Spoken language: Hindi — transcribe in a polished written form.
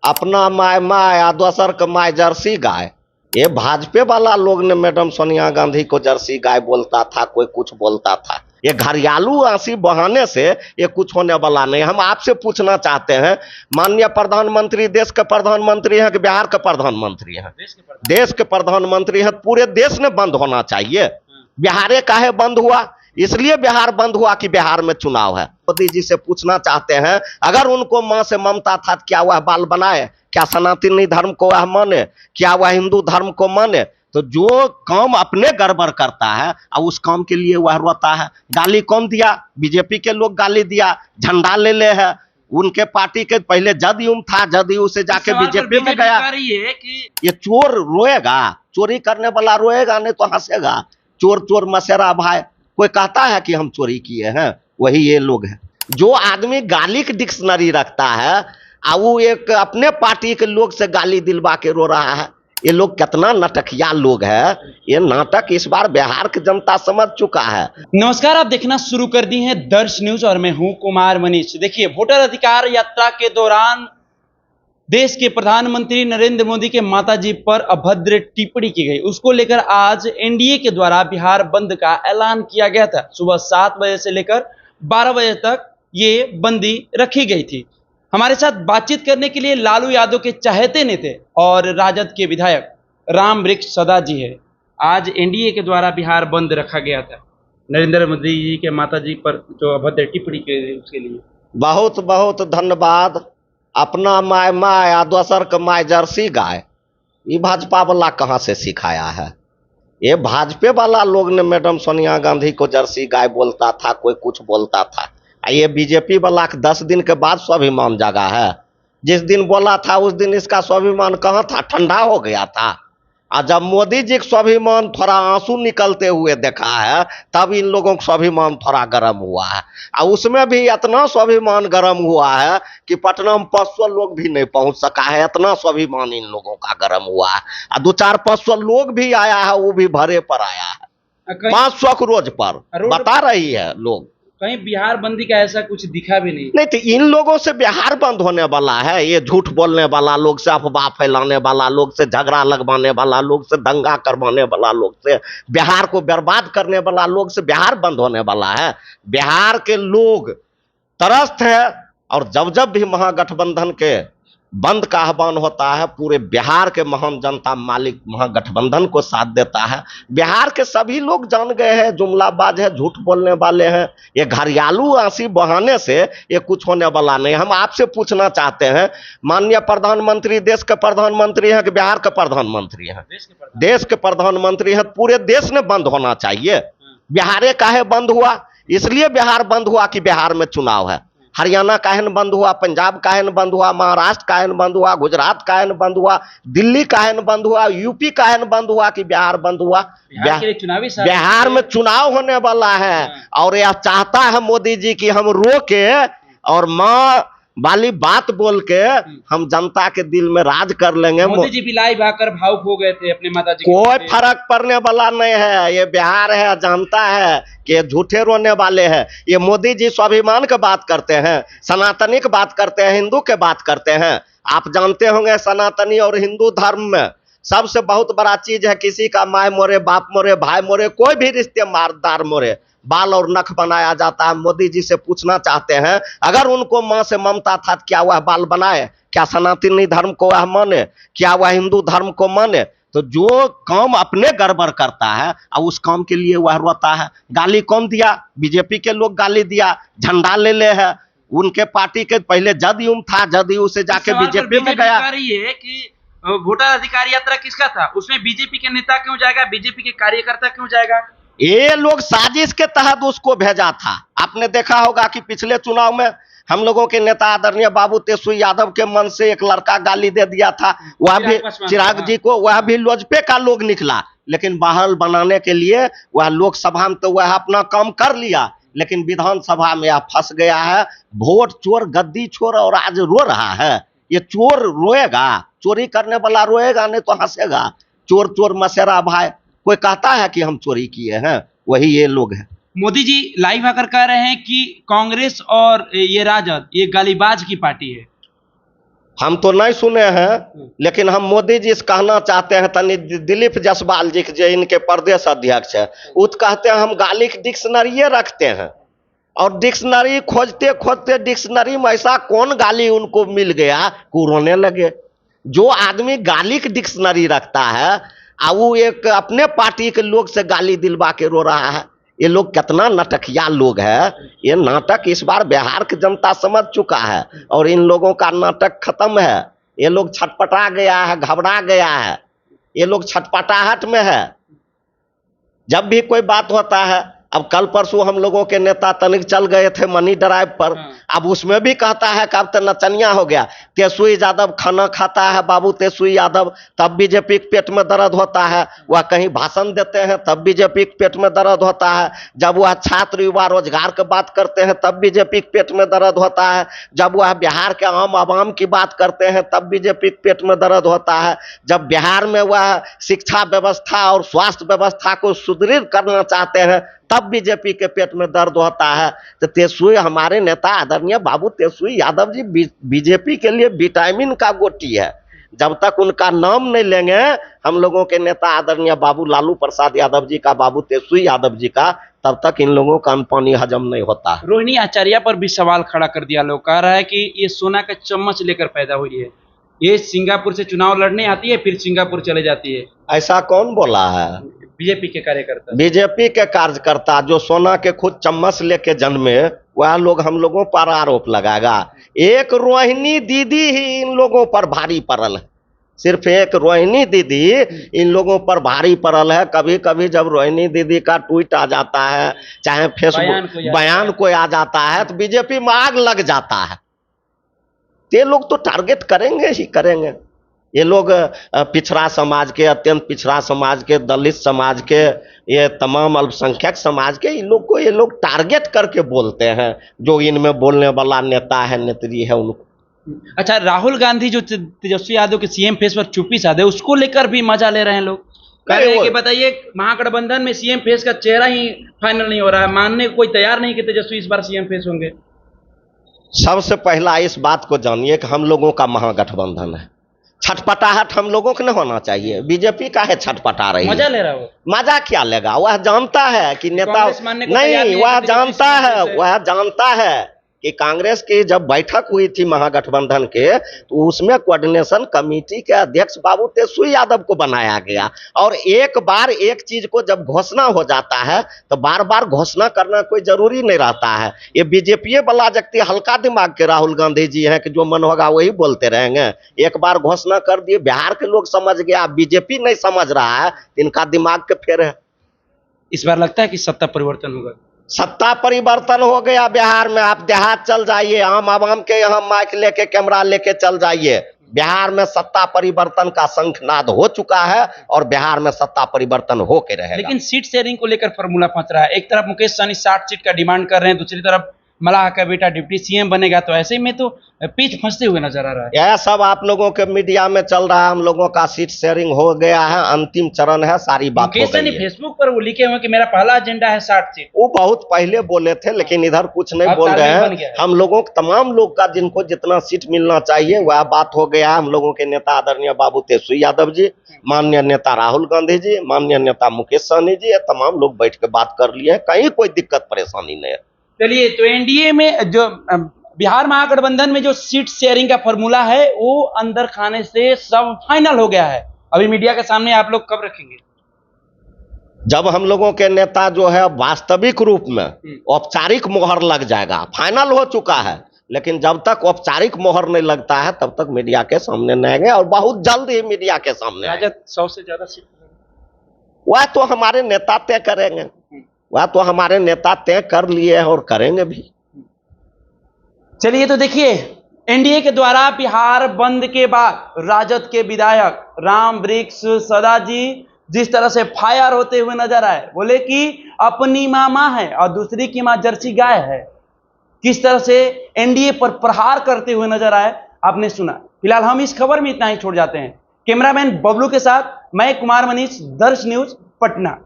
अपना माय माय आ दोसर के माय जर्सी गाय। ये भाजपा वाला लोग ने मैडम सोनिया गांधी को जर्सी गाय बोलता था, कोई कुछ बोलता था। ये घरियालू आंसी बहाने से ये कुछ होने वाला नहीं। हम आपसे पूछना चाहते हैं, माननीय प्रधानमंत्री देश के प्रधानमंत्री हैं कि बिहार के प्रधानमंत्री हैं? देश के प्रधानमंत्री हैं। पूरे देश ने बंद होना चाहिए। बिहार काहे बंद हुआ? इसलिए बिहार बंद हुआ कि बिहार में चुनाव है। मोदी जी से पूछना चाहते हैं, अगर उनको मां से ममता था क्या वह बाल बनाए? क्या सनातनी धर्म को वह माने? क्या वह हिंदू धर्म को माने? तो जो काम अपने गड़बड़ करता है और उस काम के लिए वह रोता है। गाली कौन दिया? बीजेपी के लोग गाली दिया। झंडा ले ले है उनके पार्टी के। पहले जदयू था, जदयू से जाके बीजेपी में गया। ये चोर रोएगा, चोरी करने वाला रोएगा, नहीं तो हंसेगा। चोर चोर मसेरा भाई। कोई कहता है कि हम चोरी किए हैं? वही ये लोग हैं। जो आदमी गाली की डिक्शनरी रखता है और वो एक अपने पार्टी के लोग से गाली दिलवा के रो रहा है। ये लोग कितना नाटकिया लोग है। ये नाटक इस बार बिहार की जनता समझ चुका है। नमस्कार, आप देखना शुरू कर दी है दर्श न्यूज और मैं हूं कुमार मनीष। देखिए, वोटर अधिकार यात्रा के दौरान देश के प्रधानमंत्री नरेंद्र मोदी के माताजी पर अभद्र टिप्पणी की गई। उसको लेकर आज एनडीए के द्वारा बिहार बंद का ऐलान किया गया था। सुबह 7 बजे से लेकर 12 बजे तक ये बंदी रखी गई थी। हमारे साथ बातचीत करने के लिए लालू यादव के चहेते नेता और राजद के विधायक राम वृक्ष सदा जी है। आज एनडीए के द्वारा बिहार बंद रखा गया था नरेंद्र मोदी जी के माताजी पर जो अभद्र टिप्पणी की गई उसके लिए बहुत बहुत धन्यवाद। अपना माय माय आ दोसर के माय जर्सी गाय। ये भाजपा वाला कहाँ से सिखाया है? ये भाजपा वाला लोग ने मैडम सोनिया गांधी को जर्सी गाय बोलता था, कोई कुछ बोलता था। ये बीजेपी वाला 10 दिन के बाद स्वाभिमान जागा है। जिस दिन बोला था उस दिन इसका स्वाभिमान कहाँ था? ठंडा हो गया था। और जब मोदी जी का स्वाभिमान थोड़ा आंसू निकलते हुए देखा है, तब इन लोगों का स्वाभिमान थोड़ा गर्म हुआ है। और उसमें भी इतना स्वाभिमान गर्म हुआ है कि पटना में 500 लोग भी नहीं पहुंच सका है। इतना स्वाभिमान इन लोगों का गर्म हुआ है। और 200-500 लोग भी आया है, वो भी भरे पर आया है। 500 रोज पर बता रही है लोग। कहीं बिहार बंदी का ऐसा कुछ दिखा भी नहीं। तो इन लोगों से बिहार बंद होने वाला है। ये झूठ बोलने वाला लोग से, अफवाह फैलाने वाला लोग से, झगड़ा लगवाने वाला लोग से, दंगा करवाने वाला लोग से, बिहार को बर्बाद करने वाला लोग से बिहार बंद होने वाला है। बिहार के लोग त्रस्त है। और जब जब भी महागठबंधन के बंद का आह्वान होता है, पूरे बिहार के महान जनता मालिक महागठबंधन को साथ देता है। बिहार के सभी लोग जान गए हैं जुमलाबाज है, झूठ बोलने वाले हैं। ये घरियालू आंसी बहाने से ये कुछ होने वाला नहीं। हम आपसे पूछना चाहते हैं, माननीय प्रधानमंत्री देश के प्रधानमंत्री हैं कि बिहार के प्रधानमंत्री हैं? देश के प्रधानमंत्री हैं। पूरे देश ने बंद होना चाहिए। बिहार काहे बंद हुआ? इसलिए बिहार बंद हुआ कि बिहार में चुनाव है। हरियाणा काहे बंद हुआ? पंजाब काहे बंद हुआ? महाराष्ट्र काहे बंद हुआ? गुजरात काहे बंद हुआ? दिल्ली काहे बंद हुआ? यूपी काहे बंद हुआ कि बिहार बंद हुआ? बिहार में चुनाव होने वाला है। और यह चाहता है मोदी जी कि हम रोके और माँ वाली बात बोल के हम जनता के दिल में राज कर लेंगे। मोदी जी भी लाइव आकर भावुक हो गए थे अपने माताजी। कोई फर्क पड़ने वाला नहीं है। ये बिहार है, जानता है कि झूठे रोने वाले हैं। ये मोदी जी स्वाभिमान की बात करते हैं, सनातनी की बात करते हैं, हिंदू के बात करते हैं। आप जानते होंगे सनातनी और हिंदू धर्म में सबसे बहुत बड़ा चीज है, किसी का माय मोरे, बाप मोरे, भाई मोरे, कोई भी रिश्ते मारदार मोरे, बाल और नख बनाया जाता है। मोदी जी से पूछना चाहते हैं, अगर उनको मां से ममता था क्या वह बाल बनाए? क्या सनातनी धर्म को वह माने? क्या वह हिंदू धर्म को माने? तो जो काम अपने गड़बड़ करता है और उस काम के लिए वह रोता है। गाली कौन दिया? बीजेपी के लोग गाली दिया। झंडा ले ले है उनके पार्टी के। पहले जदयू था, जदयू से जाके बीजेपी में गया। वोटर अधिकार यात्रा किसका था? उसमें बीजेपी के नेता क्यों जाएगा? बीजेपी के कार्यकर्ता क्यों जाएगा? ये लोग साजिश के तहत उसको भेजा था। आपने देखा होगा कि पिछले चुनाव में हम लोगों के नेता आदरणीय बाबू तेजस्वी यादव के मन से एक लड़का गाली दे दिया था। वह भी चिराग जी को, वह भी लोजपे का लोग निकला। लेकिन बहाल बनाने के लिए वह लोकसभा में तो वह अपना काम कर लिया, लेकिन विधानसभा में यह फंस गया है। वोट चोर, गद्दी चोर, और आज रो रहा है। ये चोर रोएगा, चोरी करने वाला रोएगा, नहीं तो हंसेगा। चोर चोर मसेरा भाई। कोई कहता है कि हम चोरी किए हैं? वही ये लोग हैं। मोदी जी लाइव आकर कह रहे हैं कि कांग्रेस और ये राजद ये गालीबाज की पार्टी है। हम तो नहीं सुने हैं, लेकिन हम मोदी जी से कहना चाहते हैं, तनी दिलीप जायसवाल जी जो इनके प्रदेश अध्यक्ष है, वो तो कहते हैं हम गाली की डिक्शनरी रखते हैं, और डिक्शनरी खोजते खोजते डिक्शनरी में ऐसा कौन गाली उनको मिल गया कि रोने लगे। जो आदमी गाली की डिक्शनरी रखता है वो एक अपने पार्टी के लोग से गाली दिलवा के रो रहा है। ये लोग कितना नाटकिया लोग है। ये नाटक इस बार बिहार की जनता समझ चुका है, और इन लोगों का नाटक खत्म है। ये लोग छटपटा गया है, घबरा गया है, ये लोग छटपटाहट में है। जब भी कोई बात होता है, अब कल परसों हम लोगों के नेता तनिक चल गए थे मनी ड्राइव पर, अब उसमें भी कहता है कि अब तो नचनिया हो गया। तेजस्वी यादव खाना खाता है, बाबू तेजस्वी यादव, तब बीजेपी के पेट में दर्द होता है। वह कहीं भाषण देते हैं तब बीजेपी के पेट में दर्द होता है। जब वह छात्र युवा रोजगार की बात करते हैं तब बीजेपी के पेट में दर्द होता है। जब वह बिहार के आम आवाम की बात करते हैं तब बीजेपी के पेट में दर्द होता है। जब बिहार में वह शिक्षा व्यवस्था और स्वास्थ्य व्यवस्था को सुदृढ़ करना चाहते हैं तब बीजेपी के पेट में दर्द होता है। तो तेजस्वी हमारे नेता आदरणीय बाबू तेजस्वी यादव जी बीजेपी के लिए विटामिन का गोटी है। जब तक उनका नाम नहीं लेंगे हम लोगों के नेता आदरणीय बाबू लालू प्रसाद यादव जी का, बाबू तेजस्वी यादव जी का, तब तक इन लोगों का अन्न पानी हजम नहीं होता है। रोहिणी आचार्य पर भी सवाल खड़ा कर दिया। लोग कह रहा है कि ये सोना का चम्मच लेकर पैदा हुई है, ये सिंगापुर से चुनाव लड़ने आती है फिर सिंगापुर चले जाती है। ऐसा कौन बोला है? बीजेपी के कार्यकर्ता। बीजेपी के कार्यकर्ता जो सोना के खुद चम्मच लेके जन्मे, वह लोग हम लोगों पर आरोप लगाएगा। एक रोहिणी दीदी ही इन लोगों पर भारी पड़ल है, सिर्फ एक रोहिणी दीदी इन लोगों पर भारी पड़ल है। कभी कभी जब रोहिणी दीदी का ट्वीट आ जाता है, चाहे फेसबुक बयान कोई आ जाता है, तो बीजेपी में आग लग जाता है। ये लोग तो टारगेट करेंगे ही करेंगे। ये लोग पिछड़ा समाज के, अत्यंत पिछड़ा समाज के, दलित समाज के, ये तमाम अल्पसंख्यक समाज के इन लोग को ये लोग टारगेट करके बोलते हैं। जो इनमें बोलने वाला नेता है, नेत्री है, उनको। अच्छा, राहुल गांधी जो तेजस्वी यादव के सीएम फेस पर चुप्पी साधे, उसको लेकर भी मजा ले रहे हैं लोग। कह रहे हैं कि बताइए महागठबंधन में सीएम फेस का चेहरा ही फाइनल नहीं हो रहा है, मानने को कोई तैयार नहीं कि तेजस्वी इस बार सीएम फेस होंगे। सबसे पहला इस बात को जानिए कि हम लोगों का महागठबंधन है। छटपटाहट हम लोगों को नहीं होना चाहिए। बीजेपी का है छटपटा रही है, मजा ले रहा है वो। मजा क्या लेगा? वह जानता है कि नेता नहीं, वह जानता है कि कांग्रेस की जब बैठक हुई थी महागठबंधन के, तो उसमें कोऑर्डिनेशन कमेटी के अध्यक्ष बाबू तेजस्वी यादव को बनाया गया। और एक बार एक चीज को जब घोषणा हो जाता है तो बार बार घोषणा करना कोई जरूरी नहीं रहता है। ये बीजेपी वाला व्यक्ति हल्का दिमाग के राहुल गांधी जी हैं कि जो मन होगा वही बोलते रहेंगे। एक बार घोषणा कर दिए, बिहार के लोग समझ गया, बीजेपी नहीं समझ रहा है, इनका दिमाग के फेर है। इस बार लगता है कि सत्ता परिवर्तन होगा। सत्ता परिवर्तन हो गया बिहार में। आप देहात चल जाइए, आम आवाम के यहाँ माइक लेके, कैमरा लेके चल जाइए। बिहार में सत्ता परिवर्तन का शंखनाद हो चुका है और बिहार में सत्ता परिवर्तन हो के रहेगा। लेकिन सीट शेयरिंग को लेकर फॉर्मूला फंस रहा है। एक तरफ मुकेश सहनी 60 सीट का डिमांड कर रहे हैं, दूसरी तरफ मलाह का बेटा डिप्टी सीएम बनेगा, तो ऐसे में तो पीछ फंसते हुए नजर आ रहा है। यह सब आप लोगों के मीडिया में चल रहा है। हम लोगों का सीट शेयरिंग हो गया है, अंतिम चरण है, सारी बात हो गई है। फेसबुक पर वो लिखे हुए कि मेरा पहला एजेंडा है 60 सीट। वो बहुत पहले बोले थे, लेकिन इधर कुछ नहीं बोल रहे हैं। हम लोगों तमाम लोग का जिनको जितना सीट मिलना चाहिए वह बात हो गया। हम लोगों के नेता आदरणीय बाबू तेजस्वी यादव जी, माननीय नेता राहुल गांधी जी, माननीय नेता मुकेश सहनी जी, तमाम लोग बैठ के बात कर लिए। कहीं कोई दिक्कत परेशानी नहीं है। चलिए, तो एनडीए में जो बिहार महागठबंधन में जो सीट शेयरिंग का फॉर्मूला है वो अंदर खाने से सब फाइनल हो गया है। अभी मीडिया के सामने आप लोग कब रखेंगे? जब हम लोगों के नेता जो है वास्तविक रूप में औपचारिक मोहर लग जाएगा। फाइनल हो चुका है, लेकिन जब तक औपचारिक मोहर नहीं लगता है तब तक मीडिया के सामने नहीं आएंगे, और बहुत जल्द ही मीडिया के सामने आएंगे। 100 से ज्यादा सीट वह तो हमारे नेता तय करेंगे, वह तो हमारे नेता तय कर लिए हैं और करेंगे भी। चलिए, तो देखिए, एनडीए के द्वारा बिहार बंद के बाद राजद के विधायक राम वृक्ष सदा जी जिस तरह से फायर होते हुए नजर आए, बोले कि अपनी मां मां है और दूसरी की मां जर्सी गाय है। किस तरह से एनडीए पर प्रहार करते हुए नजर आए, आपने सुना। फिलहाल हम इस खबर में इतना ही छोड़ जाते हैं। कैमरामैन बबलू के साथ मैं कुमार मनीष, दर्श न्यूज, पटना।